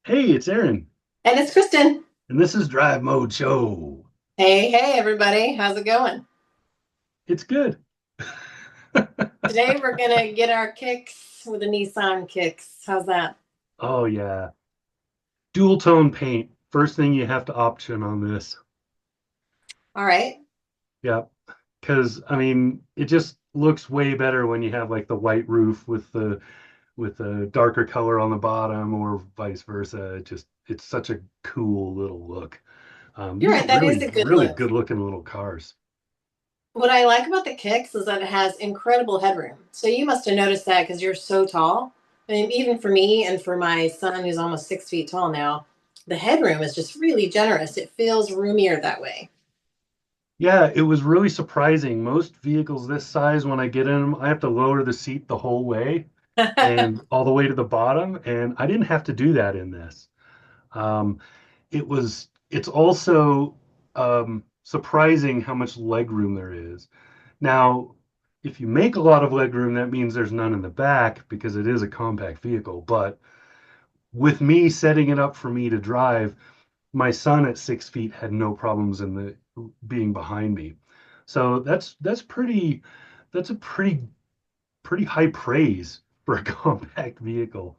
Hey, it's Aaron, And it's Kristin. and this is Drive Mode Show. Hey, everybody. How's it going? It's good. Today we're gonna get our kicks with the Nissan Kicks. How's that? Oh yeah, dual tone paint. First thing you have to option on this. All right. Yeah, because I mean, it just looks way better when you have like the white roof with the darker color on the bottom, or vice versa. It's such a cool little look. You're These are right. That is really a good really look. good looking little cars. What I like about the Kicks is that it has incredible headroom. So you must have noticed that because you're so tall. I mean, even for me and for my son, who's almost 6 feet tall now, the headroom is just really generous. It feels roomier that way. Yeah, it was really surprising. Most vehicles this size, when I get in them, I have to lower the seat the whole way and all the way to the bottom, and I didn't have to do that in this. It's also surprising how much leg room there is. Now, if you make a lot of leg room, that means there's none in the back because it is a compact vehicle. But with me setting it up for me to drive, my son at 6 feet had no problems in the being behind me. So that's a pretty high praise for a compact vehicle.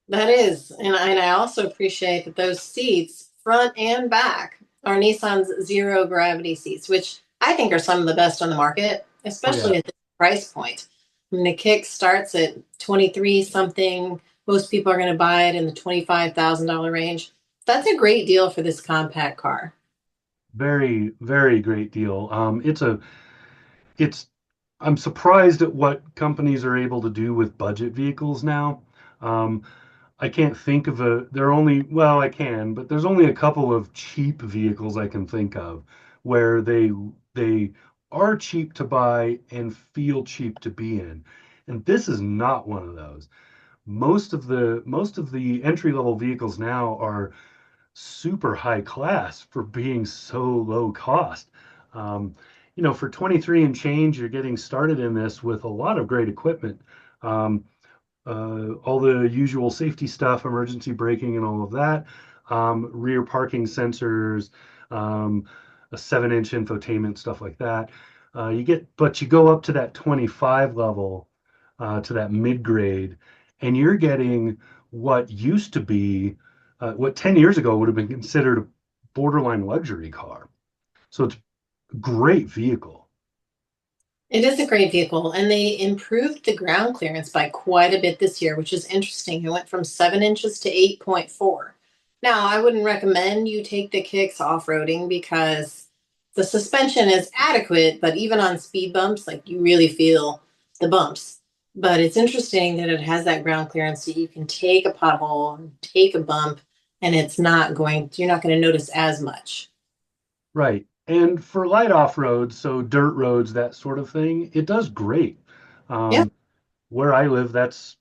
That is, and I also appreciate that those seats, front and back, are Nissan's zero gravity seats, which I think are some of the best on the market, Oh yeah. especially at this price point. I mean, the Kick starts at 23 something. Most people are going to buy it in the $25,000 range. That's a great deal for this compact car. Very, very great deal. It's I'm surprised at what companies are able to do with budget vehicles now. Um, I can't think of there are only, well, I can, but there's only a couple of cheap vehicles I can think of where they are cheap to buy and feel cheap to be in. And this is not one of those. Most of the entry level vehicles now are super high class for being so low cost. Um, for 23 and change, you're getting started in this with a lot of great equipment. Um, all the usual safety stuff, emergency braking, and all of that. Rear parking sensors, um, a 7-inch infotainment, stuff like that. But you go up to that 25 level, to that mid grade, and you're getting what used to be, what 10 years ago would have been considered a borderline luxury car. So it's a great vehicle. It is a great vehicle, and they improved the ground clearance by quite a bit this year, which is interesting. It went from 7 inches to 8.4. Now, I wouldn't recommend you take the Kicks off-roading because the suspension is adequate, but even on speed bumps, like you really feel the bumps. But it's interesting that it has that ground clearance so you can take a pothole, take a bump, and you're not going to notice as much. Right. And for light off roads, so dirt roads, that sort of thing, it does great. Yep, Um, where I live, that's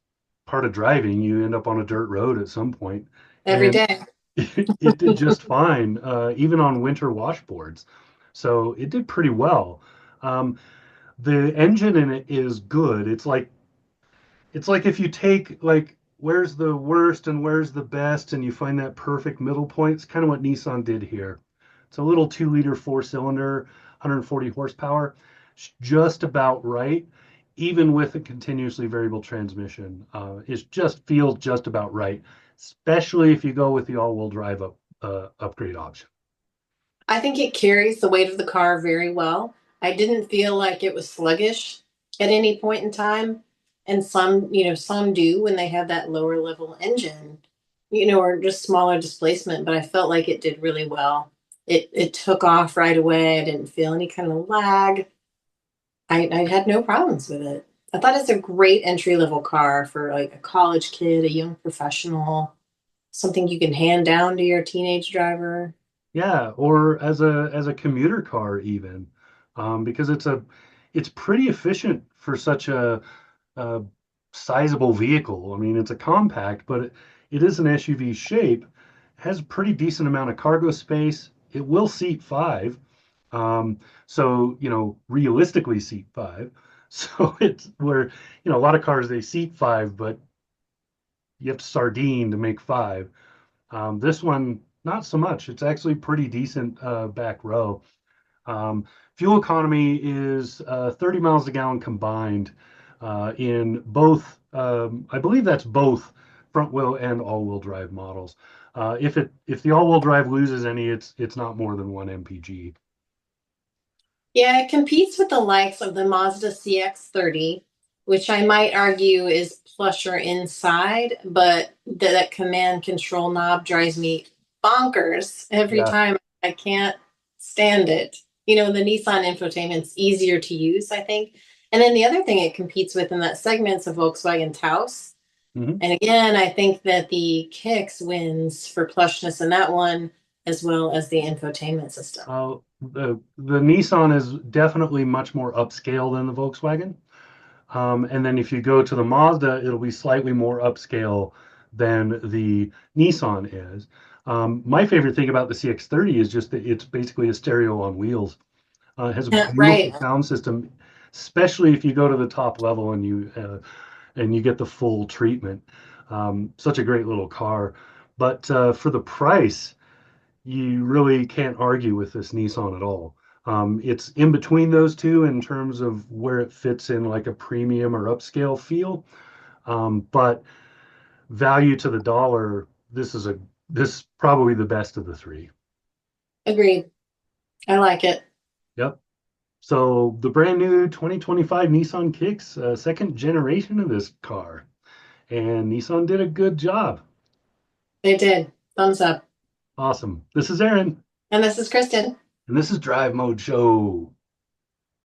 part of driving. You end up on a dirt road at some point, every and day. it did just fine, even on winter washboards. So it did pretty well. Um, the engine in it is good. It's like if you take like where's the worst and where's the best, and you find that perfect middle point. It's kind of what Nissan did here. It's a little 2-liter four-cylinder, 140 horsepower. It's just about right, even with a continuously variable transmission. It just feels just about right, especially if you go with the all-wheel drive upgrade option. I think it carries the weight of the car very well. I didn't feel like it was sluggish at any point in time. And some do when they have that lower level engine, or just smaller displacement, but I felt like it did really well. It took off right away. I didn't feel any kind of lag. I had no problems with it. I thought it's a great entry level car for like a college kid, a young professional, something you can hand down to your teenage driver. Yeah, or as a commuter car even, because it's pretty efficient for such a sizable vehicle. I mean, it's a compact, but it is an SUV shape, has a pretty decent amount of cargo space. It will seat five, so realistically seat five. So it's where a lot of cars they seat five, but you have to sardine to make five. This one, not so much. It's actually pretty decent back row. Um, Fuel economy is 30 miles a gallon combined in both. I believe that's both front wheel and all wheel drive models. If the all wheel drive loses any, it's not more than one mpg. Yeah, it competes with the likes of the Mazda CX-30, which I might argue is plusher inside, but that command control knob drives me bonkers every Yeah. time. I can't stand it. You know, the Nissan infotainment's easier to use, I think. And then the other thing it competes with in that segment's a Volkswagen Taos. Mhm. And again, I think that the Kicks wins for plushness in that one, as well as the infotainment system. The Nissan is definitely much more upscale than the Volkswagen. And then if you go to the Mazda, it'll be slightly more upscale than the Nissan is. My favorite thing about the CX-30 is just that it's basically a stereo on wheels. It has a beautiful Right. sound system, especially if you go to the top level and you get the full treatment. Such a great little car. But for the price, you really can't argue with this Nissan at all. It's in between those two in terms of where it fits in like a premium or upscale feel. But value to the dollar, this is probably the best of the three. Agreed. I like it. Yep. So the brand new 2025 Nissan Kicks, second generation of this car, and Nissan did a good job. They did. Thumbs up. Awesome. This is Aaron, And this is Kristen. and this is Drive Mode Show.